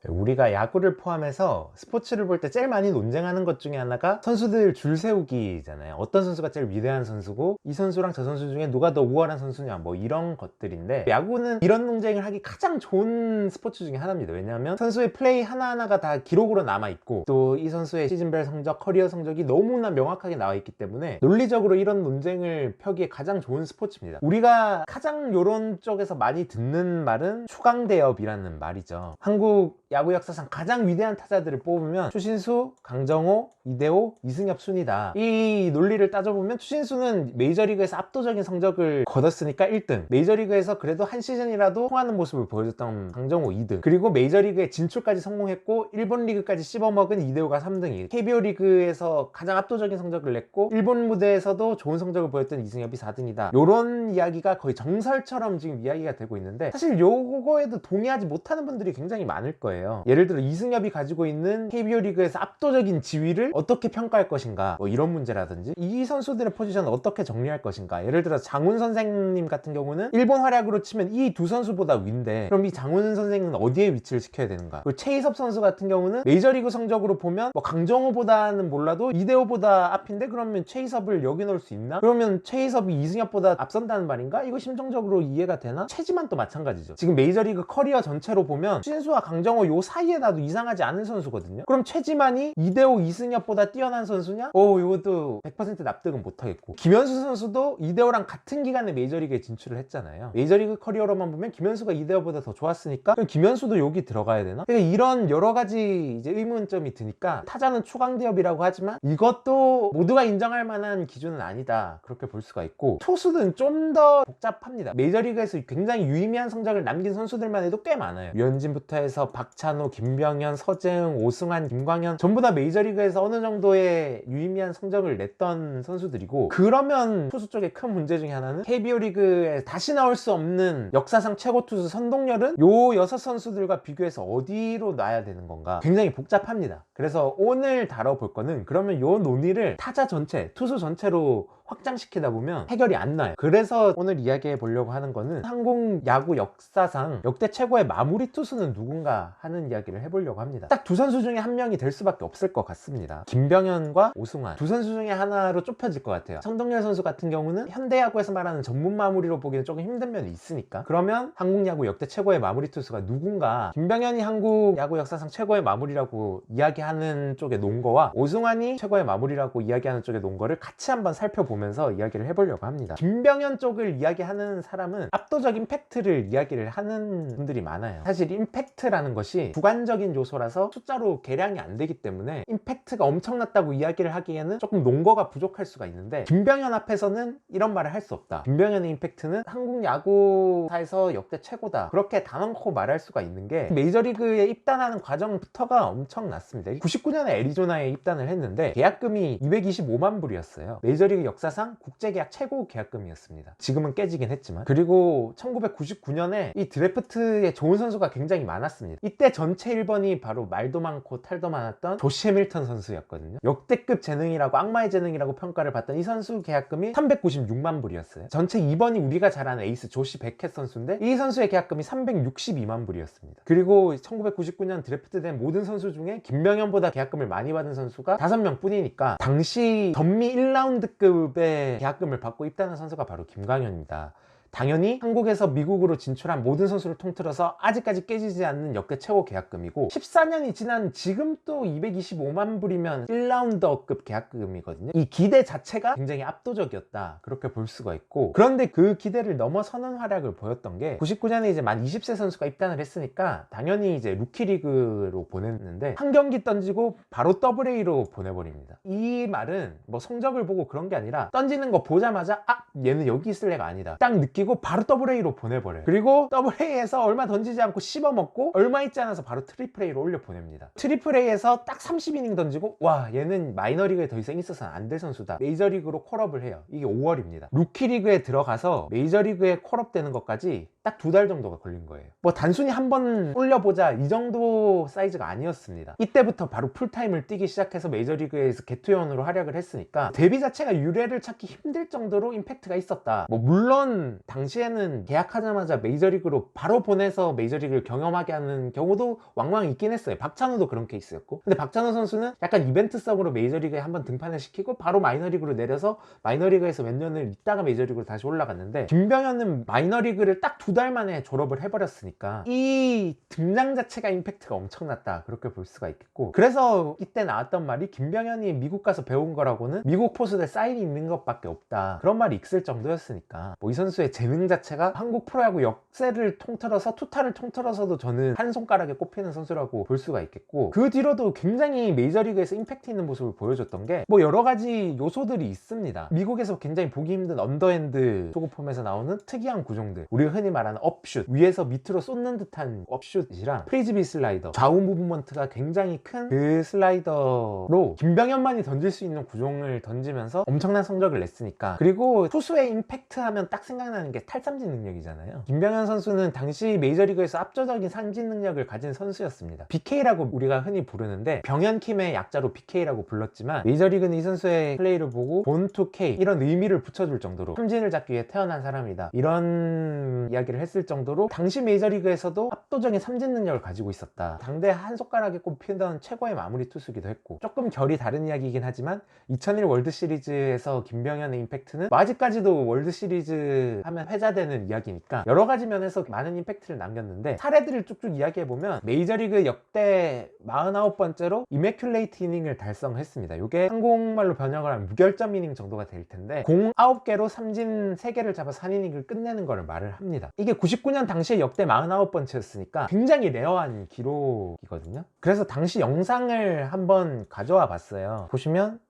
우리가 야구를 포함해서 스포츠를 볼 때 제일 많이 논쟁하는 것 중에 하나가 선수들 줄 세우기잖아요. 어떤 선수가 제일 위대한 선수고 이 선수랑 저 선수 중에 누가 더 우월한 선수냐, 뭐 이런 것들인데, 야구는 이런 논쟁을 하기 가장 좋은 스포츠 중에 하나입니다. 왜냐하면 선수의 플레이 하나하나가 다 기록으로 남아있고, 또 이 선수의 시즌별 성적, 커리어 성적이 너무나 명확하게 나와 있기 때문에 논리적으로 이런 논쟁을 펴기에 가장 좋은 스포츠입니다. 우리가 가장 요런 쪽에서 많이 듣는 말은 추강대업이라는 말이죠. 한국 야구 역사상 가장 위대한 타자들을 뽑으면 추신수, 강정호, 이대호, 이승엽 순이다. 이 논리를 따져보면 추신수는 메이저리그에서 압도적인 성적을 거뒀으니까 1등, 메이저리그에서 그래도 한 시즌이라도 통하는 모습을 보여줬던 강정호 2등, 그리고 메이저리그에 진출까지 성공했고 일본 리그까지 씹어먹은 이대호가 3등이, KBO 리그에서 가장 압도적인 성적을 냈고 일본 무대에서도 좋은 성적을 보였던 이승엽이 4등이다. 요런 이야기가 거의 정설처럼 지금 이야기가 되고 있는데, 사실 요거에도 동의하지 못하는 분들이 굉장히 많을 거예요. 예를 들어 이승엽이 가지고 있는 KBO 리그에서 압도적인 지위를 어떻게 평가할 것인가, 뭐 이런 문제라든지 이 선수들의 포지션을 어떻게 정리할 것인가. 예를 들어 장훈 선생님 같은 경우는 일본 활약으로 치면 이 두 선수보다 윈데, 그럼 이 장훈 선생은 어디에 위치를 시켜야 되는가. 그리고 최희섭 선수 같은 경우는 메이저리그 성적으로 보면 뭐 강정호보다는 몰라도 이대호보다 앞인데, 그러면 최희섭을 여기 넣을 수 있나? 그러면 최희섭이 이승엽보다 앞선다는 말인가? 이거 심정적으로 이해가 되나? 최지만 또 마찬가지죠. 지금 메이저리그 커리어 전체로 보면 신수와 강정호 요 사이에 놔도 이상하지 않은 선수거든요. 그럼 최지만이 이대호, 이승엽보다 뛰어난 선수냐? 이것도 100% 납득은 못하겠고, 김현수 선수도 이대호랑 같은 기간에 메이저리그에 진출을 했잖아요. 메이저리그 커리어로만 보면 김현수가 이대호보다 더 좋았으니까 그럼 김현수도 여기 들어가야 되나? 그러니까 이런 여러 가지 이제 의문점이 드니까, 타자는 추강대업이라고 하지만 이것도 모두가 인정할 만한 기준은 아니다, 그렇게 볼 수가 있고, 투수는 좀 더 복잡합니다. 메이저리그에서 굉장히 유의미한 성적을 남긴 선수들만 해도 꽤 많아요. 류현진부터 해서 박찬호, 김병현, 서재흥, 오승환, 김광현, 전부 다 메이저리그에서 어느 정도의 유의미한 성적을 냈던 선수들이고, 그러면 투수 쪽에 큰 문제 중에 하나는 KBO 리그에 다시 나올 수 없는 역사상 최고 투수 선동열은 요 6선수들과 비교해서 어디로 놔야 되는 건가, 굉장히 복잡합니다. 그래서 오늘 다뤄볼 거는, 그러면 요 논의를 타자 전체, 투수 전체로 확장시키다 보면 해결이 안 나요. 그래서 오늘 이야기해 보려고 하는 거는, 한국 야구 역사상 역대 최고의 마무리 투수는 누군가 하는 이야기를 해보려고 합니다. 딱 두 선수 중에 한 명이 될 수밖에 없을 것 같습니다. 김병현과 오승환, 두 선수 중에 하나로 좁혀질 것 같아요. 선동열 선수 같은 경우는 현대야구에서 말하는 전문 마무리로 보기는 조금 힘든 면이 있으니까, 그러면 한국 야구 역대 최고의 마무리 투수가 누군가, 김병현이 한국 야구 역사상 최고의 마무리라고 이야기하는 쪽에 놓은 거와 오승환이 최고의 마무리라고 이야기하는 쪽에 놓은 거를 같이 한번 살펴보면서 이야기를 해보려고 합니다. 김병현 쪽을 이야기하는 사람은 압도적인 팩트를 이야기를 하는 분들이 많아요. 사실 임팩트라는 것이 주관적인 요소라서 숫자로 계량이 안 되기 때문에 임팩트가 엄청났다고 이야기를 하기에는 조금 논거가 부족할 수가 있는데, 김병현 앞에서는 이런 말을 할 수 없다, 김병현의 임팩트는 한국 야구사에서 역대 최고다, 그렇게 단언코 말할 수가 있는 게, 메이저리그에 입단하는 과정부터가 엄청났습니다. 99년에 애리조나에 입단을 했는데 계약금이 225만 불이었어요. 메이저리그 역사상 국제계약 최고 계약금이었습니다. 지금은 깨지긴 했지만. 그리고 1999년에 이 드래프트에 좋은 선수가 굉장히 많았습니다. 이때 전체 1번이 바로 말도 많고 탈도 많았던 조시 해밀턴 선수였거든요. 역대급 재능이라고, 악마의 재능이라고 평가를 받던 이 선수 계약금이 396만 불이었어요. 전체 2번이 우리가 잘 아는 에이스 조시 베켓 선수인데, 이 선수의 계약금이 362만 불이었습니다. 그리고 1999년 드래프트된 모든 선수 중에 김병현보다 계약금을 많이 받은 선수가 5명 뿐이니까, 당시 전미 1라운드급의 계약금을 받고 입단한 선수가 바로 김광현입니다. 당연히 한국에서 미국으로 진출한 모든 선수를 통틀어서 아직까지 깨지지 않는 역대 최고 계약금이고, 14년이 지난 지금 또 225만 불이면 1라운더급 계약금이거든요. 이 기대 자체가 굉장히 압도적이었다, 그렇게 볼 수가 있고, 그런데 그 기대를 넘어서는 활약을 보였던 게, 99년에 이제 만 20세 선수가 입단을 했으니까 당연히 이제 루키리그로 보냈는데, 한 경기 던지고 바로 더블A로 보내버립니다. 이 말은 뭐 성적을 보고 그런 게 아니라, 던지는 거 보자마자 얘는 여기 있을 애가 아니다 딱 느끼고 바로 더블A로 보내버려요. 그리고 더블A에서 얼마 던지지 않고 씹어먹고 얼마 있지 않아서 바로 트리플A로 올려보냅니다. 트리플A에서 딱 30이닝 던지고, 와, 얘는 마이너리그에 더 이상 있어서는 안 될 선수다, 메이저리그로 콜업을 해요. 이게 5월입니다. 루키리그에 들어가서 메이저리그에 콜업 되는 것까지 딱 2달 정도가 걸린 거예요. 뭐 단순히 한번 올려보자 이 정도 사이즈가 아니었습니다. 이때부터 바로 풀타임을 뛰기 시작해서 메이저리그에서 개투연으로 활약을 했으니까 데뷔 자체가 유래를 찾기 힘들 정도로 임팩트가 있었다. 뭐 물론 당시에는 계약하자마자 메이저리그로 바로 보내서 메이저리그를 경험하게 하는 경우도 왕왕 있긴 했어요. 박찬호도 그런 케이스였고. 근데 박찬호 선수는 약간 이벤트성으로 메이저리그에 한번 등판을 시키고 바로 마이너리그로 내려서 마이너리그에서 몇 년을 있다가 메이저리그로 다시 올라갔는데, 김병현은 마이너리그를 딱 2달 만에 졸업을 해버렸으니까 이 등장 자체가 임팩트가 엄청났다, 그렇게 볼 수가 있겠고. 그래서 이때 나왔던 말이 김병현이 미국 가서 배운 거라고는 미국 포수들 사인이 있는 것밖에 없다, 그런 말이 있을 정도였으니까 뭐 이 선수의 재능 자체가 한국 프로야구 역사를 통틀어서, 투타를 통틀어서도 저는 한 손가락에 꼽히는 선수라고 볼 수가 있겠고, 그 뒤로도 굉장히 메이저리그에서 임팩트 있는 모습을 보여줬던 게 뭐 여러 가지 요소들이 있습니다. 미국에서 굉장히 보기 힘든 언더핸드 초구폼에서 나오는 특이한 구종들, 우리가 흔히 말하는 업슛, 위에서 밑으로 쏟는 듯한 업슛이랑 프리즈비 슬라이더, 좌우 무브먼트가 굉장히 큰 그 슬라이더로 김병현만이 던질 수 있는 구종을 던지면서 엄청난 성적을 냈으니까. 그리고 투수의 임팩트 하면 딱 생각나는 게 탈삼진 능력이잖아요. 김병현 선수는 당시 메이저리그에서 압도적인 삼진 능력을 가진 선수였습니다. BK라고 우리가 흔히 부르는데, 병현킴의 약자로 BK라고 불렀지만 메이저리그는 이 선수의 플레이를 보고 본투 K 이런 의미를 붙여줄 정도로 삼진을 잡기 위해 태어난 사람이다, 이런 이야기를 했을 정도로 당시 메이저리그에서도 압도적인 삼진 능력을 가지고 있었다. 당대 한 손가락에 꼽히던 최고의 마무리 투수기도 했고, 조금 결이 다른 이야기이긴 하지만 2001 월드시리즈에서 김병현의 임팩트는 뭐 아직까지도 월드시리즈 하면 회자되는 이야기니까 여러 가지 면에서 많은 임팩트를 남겼는데, 사례들을 쭉쭉 이야기해보면 메이저리그 역대 49번째로 이매큘레이트 이닝을 달성했습니다. 이게 한국말로 번역을 하면 무결점 이닝 정도가 될 텐데, 공 9개로 삼진 3개를 잡아서 한 이닝을 끝내는 거를 말을 합니다. 이게 99년 당시에 역대 49번째였으니까 굉장히 레어한 기록이거든요. 그래서 당시 영상을 한번 가져와 봤어요. 보시면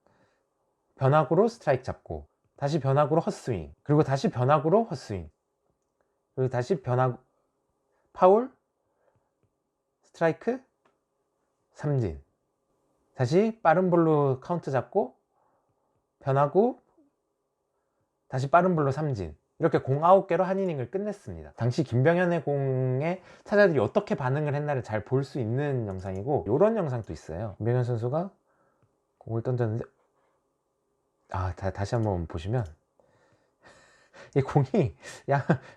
변화구로 스트라이크 잡고, 다시 변화구로 헛스윙, 그리고 다시 변화구로 헛스윙, 그리고 다시 변화구 파울, 스트라이크, 삼진, 다시 빠른 볼로 카운트 잡고 변화구, 다시 빠른 볼로 삼진, 이렇게 공 9개로 한 이닝을 끝냈습니다. 당시 김병현의 공에 타자들이 어떻게 반응을 했나를 잘 볼 수 있는 영상이고, 이런 영상도 있어요. 김병현 선수가 공을 던졌는데, 다시 한번 보시면 이 공이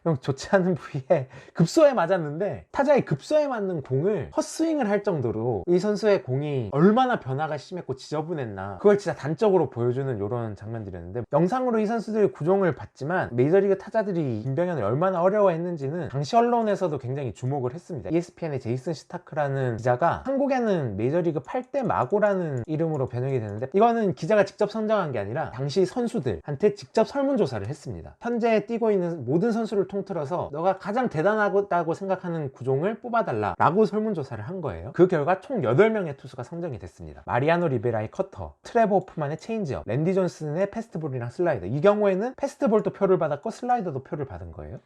형 좋지 않은 부위에 급소에 맞았는데, 타자의 급소에 맞는 공을 헛스윙을 할 정도로 이 선수의 공이 얼마나 변화가 심했고 지저분했나, 그걸 진짜 단적으로 보여주는 이런 장면들이었는데, 영상으로 이 선수들의 구종을 봤지만 메이저리그 타자들이 김병현을 얼마나 어려워했는지는 당시 언론에서도 굉장히 주목을 했습니다. ESPN의 제이슨 시타크라는 기자가 한국에는 메이저리그 8대 마고라는 이름으로 변형이 되는데, 이거는 기자가 직접 선정한 게 아니라 당시 선수들한테 직접 설문조사를 했습니다. 현재 뛰고 있는 모든 선수를 통틀어서 너가 가장 대단하다고 생각하는 구종을 뽑아달라 라고 설문조사를 한 거예요. 그 결과 총 8명의 투수가 선정이 됐습니다. 마리아노 리베라의 커터, 트레버 호프만의 체인지업, 랜디 존슨의 패스트볼이랑 슬라이더, 이 경우에는 패스트볼도 표를 받았고 슬라이더도 표를 받은 거예요.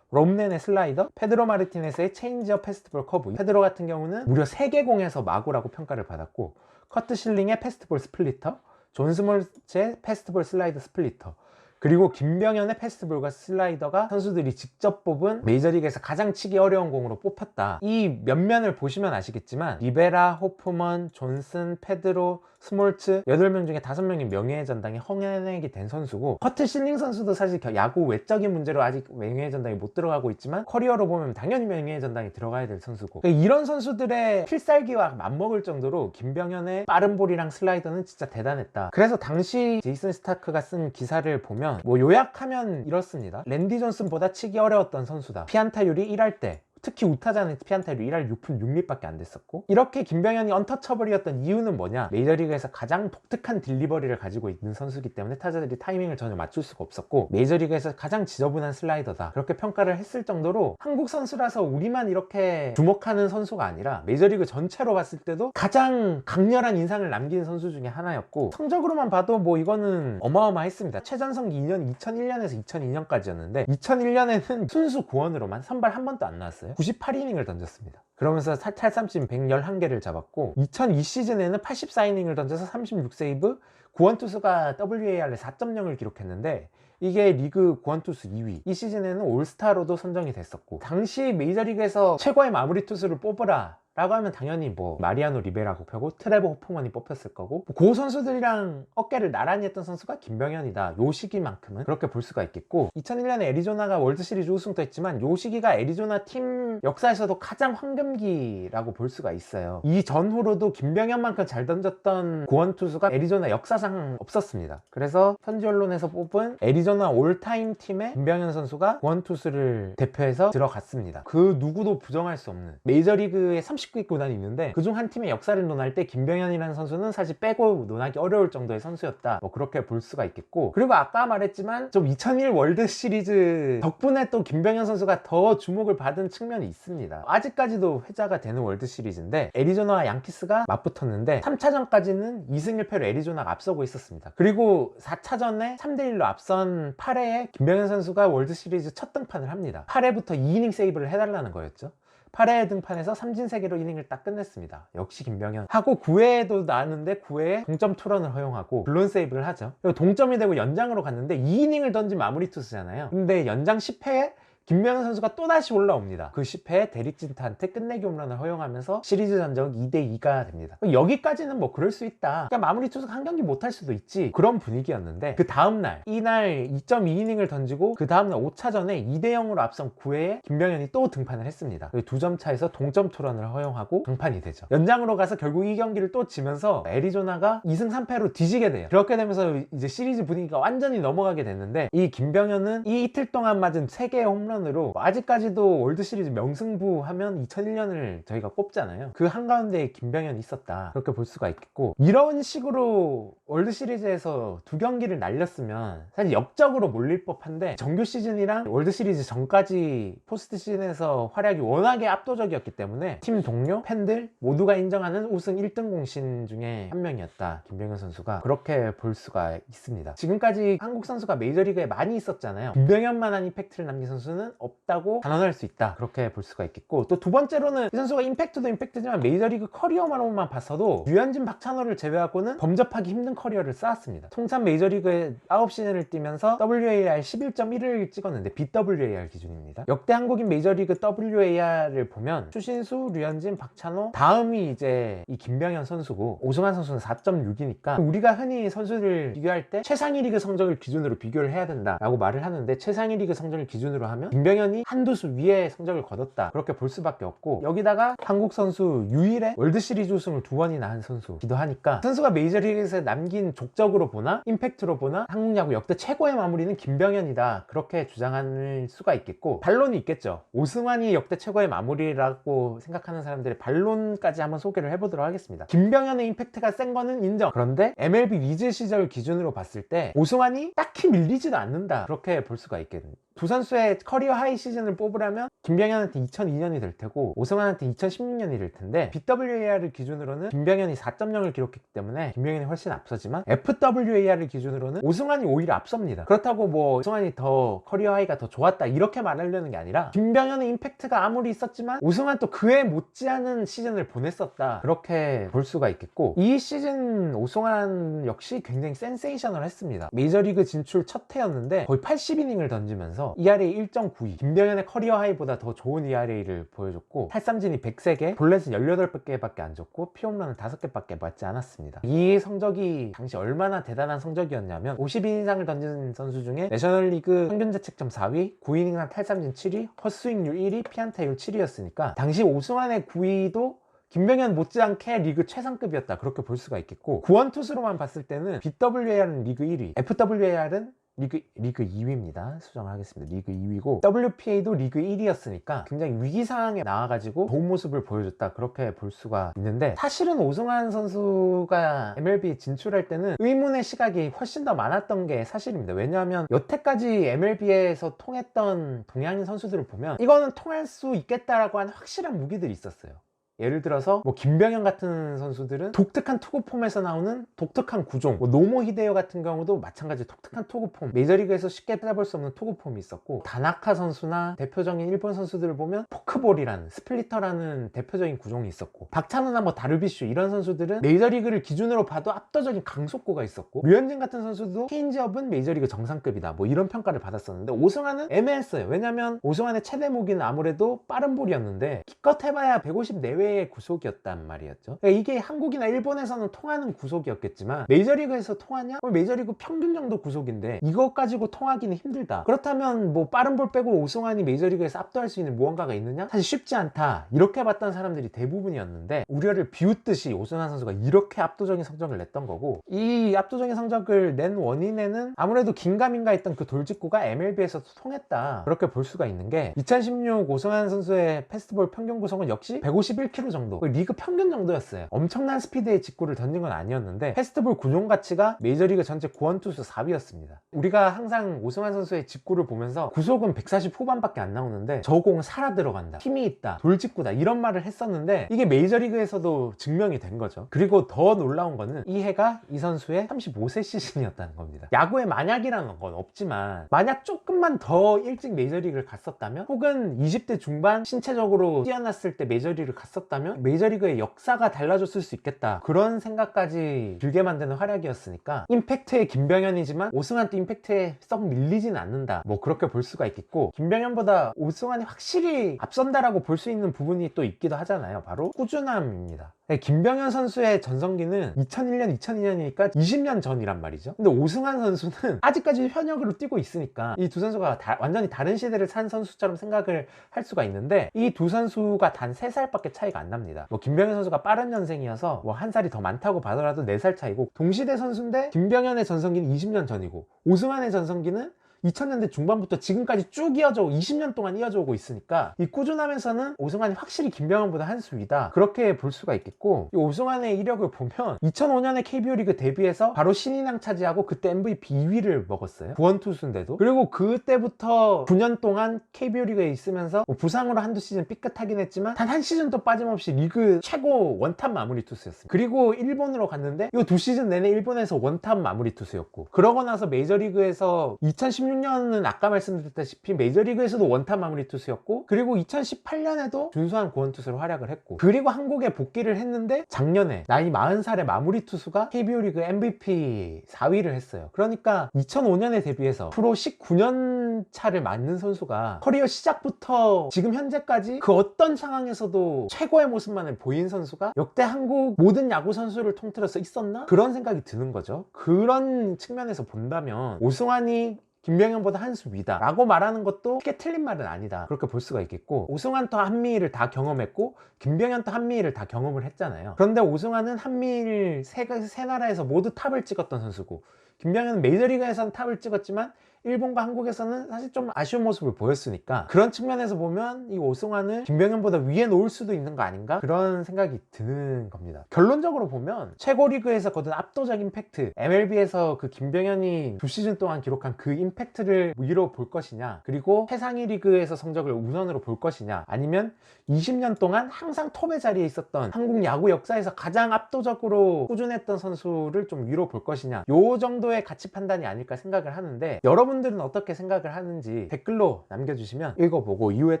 롬넨의 슬라이더, 페드로 마르티네스의 체인지업, 패스트볼, 커브, 페드로 같은 경우는 무려 3개 공에서 마구라고 평가를 받았고, 커트 실링의 패스트볼 스플리터, 존 스몰츠의 패스트볼 슬라이더 스플리터, 그리고 김병현의 패스트볼과 슬라이더가 선수들이 직접 뽑은 메이저리그에서 가장 치기 어려운 공으로 뽑혔다. 이 면면을 보시면 아시겠지만 리베라, 호프먼, 존슨, 페드로, 스몰츠 8명 중에 5명이 명예의 전당에 헌액이 된 선수고, 커트 실링 선수도 사실 야구 외적인 문제로 아직 명예의 전당에 못 들어가고 있지만 커리어로 보면 당연히 명예의 전당에 들어가야 될 선수고, 그러니까 이런 선수들의 필살기와 맞먹을 정도로 김병현의 빠른 볼이랑 슬라이더는 진짜 대단했다. 그래서 당시 제이슨 스타크가 쓴 기사를 보면 뭐 요약하면 이렇습니다. 랜디 존슨보다 치기 어려웠던 선수다. 피안타율이 1할 때, 특히 우타자는 피안타율이 1할 6푼 6리밖에 안 됐었고, 이렇게 김병현이 언터처블이었던 이유는 뭐냐, 메이저리그에서 가장 독특한 딜리버리를 가지고 있는 선수이기 때문에 타자들이 타이밍을 전혀 맞출 수가 없었고, 메이저리그에서 가장 지저분한 슬라이더다, 그렇게 평가를 했을 정도로 한국 선수라서 우리만 이렇게 주목하는 선수가 아니라 메이저리그 전체로 봤을 때도 가장 강렬한 인상을 남긴 선수 중에 하나였고, 성적으로만 봐도 뭐 이거는 어마어마했습니다. 최전성 2년 2001년에서 2002년까지였는데 2001년에는 순수 구원으로만 선발 한 번도 안 나왔어요. 98이닝을 던졌습니다. 그러면서 탈삼진 111개를 잡았고, 2002 시즌에는 84이닝을 던져서 36세이브, 구원투수가 WAR에 4.0을 기록했는데 이게 리그 구원투수 2위, 이 시즌에는 올스타로도 선정이 됐었고, 당시 메이저리그에서 최고의 마무리 투수를 뽑으라 라고 하면 당연히 뭐 마리아노 리베라고 펴고 트레버 호프먼이 뽑혔을 거고, 그 선수들이랑 어깨를 나란히 했던 선수가 김병현이다. 요 시기만큼은 그렇게 볼 수가 있겠고, 2001년에 애리조나가 월드시리즈 우승도 했지만 요 시기가 애리조나 팀 역사에서도 가장 황금기라고 볼 수가 있어요. 이 전후로도 김병현만큼 잘 던졌던 구원 투수가 애리조나 역사상 없었습니다. 그래서 현지 언론에서 뽑은 애리조나 올타임 팀에 김병현 선수가 구원 투수를 대표해서 들어갔습니다. 그 누구도 부정할 수 없는, 메이저리그에 39개 구단이 있는데 그중 한 팀의 역사를 논할 때 김병현이라는 선수는 사실 빼고 논하기 어려울 정도의 선수였다, 뭐 그렇게 볼 수가 있겠고, 그리고 아까 말했지만 좀 2001 월드시리즈 덕분에 또 김병현 선수가 더 주목을 받은 측면이 있습니다. 아직까지도 회자가 되는 월드시리즈인데 애리조나와 양키스가 맞붙었는데 3차전까지는 2승 1패로 애리조나가 앞서고 있었습니다. 그리고 4차전에 3대1로 앞선 8회에 김병현 선수가 월드시리즈 첫 등판을 합니다. 8회부터 2이닝 세이브를 해달라는 거였죠. 8회 등판에서 삼진 3개로 이닝을 딱 끝냈습니다. 역시 김병현 하고, 9회에도 나왔는데 9회에 동점 투런을 허용하고 블론 세이브를 하죠. 그리고 동점이 되고 연장으로 갔는데 2이닝을 던진 마무리 투수잖아요. 근데 연장 10회에 김병현 선수가 또다시 올라옵니다. 그 10회에 데릭 진타한테 끝내기 홈런을 허용하면서 시리즈 전적 2대2가 됩니다. 여기까지는 뭐 그럴 수 있다, 그러니까 마무리 투수가 한 경기 못할 수도 있지, 그런 분위기였는데, 그 다음날 이날 2.2이닝을 던지고 그 다음날 5차전에 2대0으로 앞선 9회에 김병현이 또 등판을 했습니다. 2점 차에서 동점 투런을 허용하고 등판이 되죠. 연장으로 가서 결국 이 경기를 또 지면서 애리조나가 2승 3패로 뒤지게 돼요. 그렇게 되면서 이제 시리즈 분위기가 완전히 넘어가게 됐는데, 이 김병현은 이 이틀 동안 맞은 3개의 홈런 으로 아직까지도 월드시리즈 명승부 하면 2001년을 저희가 꼽잖아요. 그 한가운데에 김병현이 있었다, 그렇게 볼 수가 있겠고, 이런 식으로 월드시리즈에서 2경기를 날렸으면 사실 역적으로 몰릴 법한데, 정규 시즌이랑 월드시리즈 전까지 포스트 시즌에서 활약이 워낙에 압도적이었기 때문에 팀 동료, 팬들 모두가 인정하는 우승 1등 공신 중에 한 명이었다, 김병현 선수가. 그렇게 볼 수가 있습니다. 지금까지 한국 선수가 메이저리그에 많이 있었잖아요. 김병현만한 임팩트를 남긴 선수는 없다고 단언할 수 있다, 그렇게 볼 수가 있겠고, 또 두 번째로는 이 선수가 임팩트도 임팩트지만 메이저리그 커리어만만 봤어도 류현진, 박찬호를 제외하고는 범접하기 힘든 커리어를 쌓았습니다. 통산 메이저리그에 9시즌을 뛰면서 WAR 11.1을 찍었는데 BWAR 기준입니다. 역대 한국인 메이저리그 WAR을 보면 추신수, 류현진, 박찬호 다음이 이제 이 김병현 선수고, 오승환 선수는 4.6이니까 우리가 흔히 선수를 비교할 때 최상위 리그 성적을 기준으로 비교를 해야 된다라고 말을 하는데, 최상위 리그 성적을 기준으로 하면 김병현이 한두 수 위의 성적을 거뒀다, 그렇게 볼 수밖에 없고, 여기다가 한국 선수 유일의 월드시리즈 우승을 2번이나 한 선수기도 하니까, 선수가 메이저리그에서 남긴 족적으로 보나 임팩트로 보나 한국 야구 역대 최고의 마무리는 김병현이다, 그렇게 주장할 수가 있겠고, 반론이 있겠죠. 오승환이 역대 최고의 마무리라고 생각하는 사람들의 반론까지 한번 소개를 해보도록 하겠습니다. 김병현의 임팩트가 센 거는 인정. 그런데 MLB 리즈 시절 기준으로 봤을 때 오승환이 딱히 밀리지도 않는다, 그렇게 볼 수가 있겠습니다. 두 선수의 커리어 하이 시즌을 뽑으려면 김병현한테 2002년이 될 테고 오승환한테 2016년이 될 텐데, BWAR을 기준으로는 김병현이 4.0을 기록했기 때문에 김병현이 훨씬 앞서지만, FWAR을 기준으로는 오승환이 오히려 앞섭니다. 그렇다고 뭐 오승환이 더 커리어 하이가 더 좋았다, 이렇게 말하려는 게 아니라, 김병현의 임팩트가 아무리 있었지만 오승환 또 그에 못지않은 시즌을 보냈었다, 그렇게 볼 수가 있겠고, 이 시즌 오승환 역시 굉장히 센세이셔널 했습니다. 메이저리그 진출 첫 해였는데 거의 80이닝을 던지면서 ERA 1.92, 김병현의 커리어 하이보다 더 좋은 ERA를 보여줬고, 탈삼진이 103개, 볼넷은 18개밖에 안 줬고, 피홈런은 5개밖에 맞지 않았습니다. 이 성적이 당시 얼마나 대단한 성적이었냐면, 50인 이상을 던진 선수 중에 내셔널리그 평균 자책점 4위, 9이닝당 탈삼진 7위, 헛스윙률 1위, 피안타율 7위였으니까 당시 오승환의 9위도 김병현 못지않게 리그 최상급이었다, 그렇게 볼 수가 있겠고, 구원 투수로만 봤을 때는 BWAR은 리그 1위, FWAR은 리그 2위입니다. 수정하겠습니다. 리그 2위고 WPA도 리그 1위였으니까 굉장히 위기 상황에 나와가지고 좋은 모습을 보여줬다, 그렇게 볼 수가 있는데, 사실은 오승환 선수가 MLB 진출할 때는 의문의 시각이 훨씬 더 많았던 게 사실입니다. 왜냐하면 여태까지 MLB에서 통했던 동양인 선수들을 보면 이거는 통할 수 있겠다라고 하는 확실한 무기들이 있었어요. 예를 들어서 뭐 김병현 같은 선수들은 독특한 투구 폼에서 나오는 독특한 구종, 뭐 노모 히데요 같은 경우도 마찬가지 독특한 투구 폼, 메이저리그에서 쉽게 찾아볼 수 없는 투구 폼이 있었고, 다나카 선수나 대표적인 일본 선수들을 보면 포크볼이라는, 스플리터라는 대표적인 구종이 있었고, 박찬호나 뭐 다르비슈 이런 선수들은 메이저리그를 기준으로 봐도 압도적인 강속구가 있었고, 류현진 같은 선수도 체인지업은 메이저리그 정상급이다, 뭐 이런 평가를 받았었는데, 오승환은 애매했어요. 왜냐면 오승환의 최대 무기는 아무래도 빠른 볼이었는데 기껏 해봐야 150 내외 예외의 구속이었단 말이었죠. 그러니까 이게 한국이나 일본에서는 통하는 구속이었겠지만 메이저리그에서 통하냐? 메이저리그 평균 정도 구속인데 이것 가지고 통하기는 힘들다. 그렇다면 뭐 빠른 볼 빼고 오승환이 메이저리그에서 압도할 수 있는 무언가가 있느냐? 사실 쉽지 않다. 이렇게 봤던 사람들이 대부분이었는데 우려를 비웃듯이 오승환 선수가 이렇게 압도적인 성적을 냈던 거고, 이 압도적인 성적을 낸 원인에는 아무래도 긴가민가 했던 그 돌직구가 MLB에서도 통했다. 그렇게 볼 수가 있는 게 2016 오승환 선수의 패스트볼 평균 구속은 역시 151km 정도, 리그 평균 정도였어요. 엄청난 스피드의 직구를 던진 건 아니었는데 패스트볼 구종 가치가 메이저리그 전체 구원투수 4위였습니다. 우리가 항상 오승환 선수의 직구를 보면서 구속은 140 후반밖에 안 나오는데 저 공 살아 들어간다, 힘이 있다, 돌직구다 이런 말을 했었는데 이게 메이저리그에서도 증명이 된 거죠. 그리고 더 놀라운 거는 이 해가 이 선수의 35세 시즌이었다는 겁니다. 야구에 만약이라는 건 없지만 만약 조금만 더 일찍 메이저리그를 갔었다면, 혹은 20대 중반 신체적으로 뛰어났을 때 메이저리그를 갔었다면 메이저리그의 역사가 달라졌을 수 있겠다. 그런 생각까지 들게 만드는 활약이었으니까 임팩트의 김병현이지만 오승환도 임팩트에 썩 밀리진 않는다, 뭐 그렇게 볼 수가 있겠고, 김병현보다 오승환이 확실히 앞선다라고 볼 수 있는 부분이 또 있기도 하잖아요. 바로 꾸준함입니다. 김병현 선수의 전성기는 2001년, 2002년이니까 20년 전이란 말이죠. 근데 오승환 선수는 아직까지 현역으로 뛰고 있으니까 이 두 선수가 완전히 다른 시대를 산 선수처럼 생각을 할 수가 있는데, 이 두 선수가 단 3살밖에 차이가 안 납니다. 뭐 김병현 선수가 빠른 년생이어서 뭐 한 살이 더 많다고 봐더라도 4살 차이고, 동시대 선수인데 김병현의 전성기는 20년 전이고 오승환의 전성기는 2000년대 중반부터 지금까지 쭉 이어져 20년 동안 이어져 오고 있으니까 이 꾸준함에서는 오승환이 확실히 김병현보다 한 수 위다, 그렇게 볼 수가 있겠고, 이 오승환의 이력을 보면 2005년에 KBO 리그 데뷔해서 바로 신인왕 차지하고 그때 MVP 2위를 먹었어요. 구원투수인데도. 그리고 그때부터 9년 동안 KBO 리그에 있으면서 뭐 부상으로 한두 시즌 삐끗하긴 했지만 단 한 시즌도 빠짐없이 리그 최고 원탑 마무리 투수였습니다. 그리고 일본으로 갔는데 이 2시즌 내내 일본에서 원탑 마무리 투수였고, 그러고 나서 메이저리그에서 2016년은 아까 말씀드렸다시피 메이저리그에서도 원탑 마무리 투수였고, 그리고 2018년에도 준수한 구원투수로 활약을 했고, 그리고 한국에 복귀를 했는데 작년에 나이 40살의 마무리 투수가 KBO 리그 MVP 4위를 했어요. 그러니까 2005년에 데뷔해서 프로 19년 차를 맞는 선수가 커리어 시작부터 지금 현재까지 그 어떤 상황에서도 최고의 모습만을 보인 선수가 역대 한국 모든 야구 선수를 통틀어서 있었나? 그런 생각이 드는 거죠. 그런 측면에서 본다면 오승환이 김병현보다 한 수 위다 라고 말하는 것도 크게 틀린 말은 아니다, 그렇게 볼 수가 있겠고, 오승환도 한미일을 다 경험했고 김병현도 한미일을 다 경험을 했잖아요. 그런데 오승환은 한미일 세 나라에서 모두 탑을 찍었던 선수고, 김병현은 메이저리그에서는 탑을 찍었지만 일본과 한국에서는 사실 좀 아쉬운 모습을 보였으니까, 그런 측면에서 보면 이 오승환을 김병현보다 위에 놓을 수도 있는 거 아닌가, 그런 생각이 드는 겁니다. 결론적으로 보면 최고 리그에서 거둔 압도적 임팩트, MLB에서 그 김병현이 2시즌 동안 기록한 그 임팩트를 위로 볼 것이냐, 그리고 최상위 리그에서 성적을 우선으로 볼 것이냐, 아니면 20년 동안 항상 톱의 자리에 있었던 한국 야구 역사에서 가장 압도적으로 꾸준했던 선수를 좀 위로 볼 것이냐, 요 정도의 가치 판단이 아닐까 생각을 하는데, 여러분들은 어떻게 생각을 하는지 댓글로 남겨주시면 읽어보고 이후에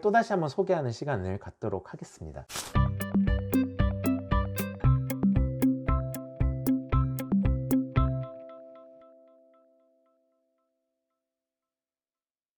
또다시 한번 소개하는 시간을 갖도록 하겠습니다.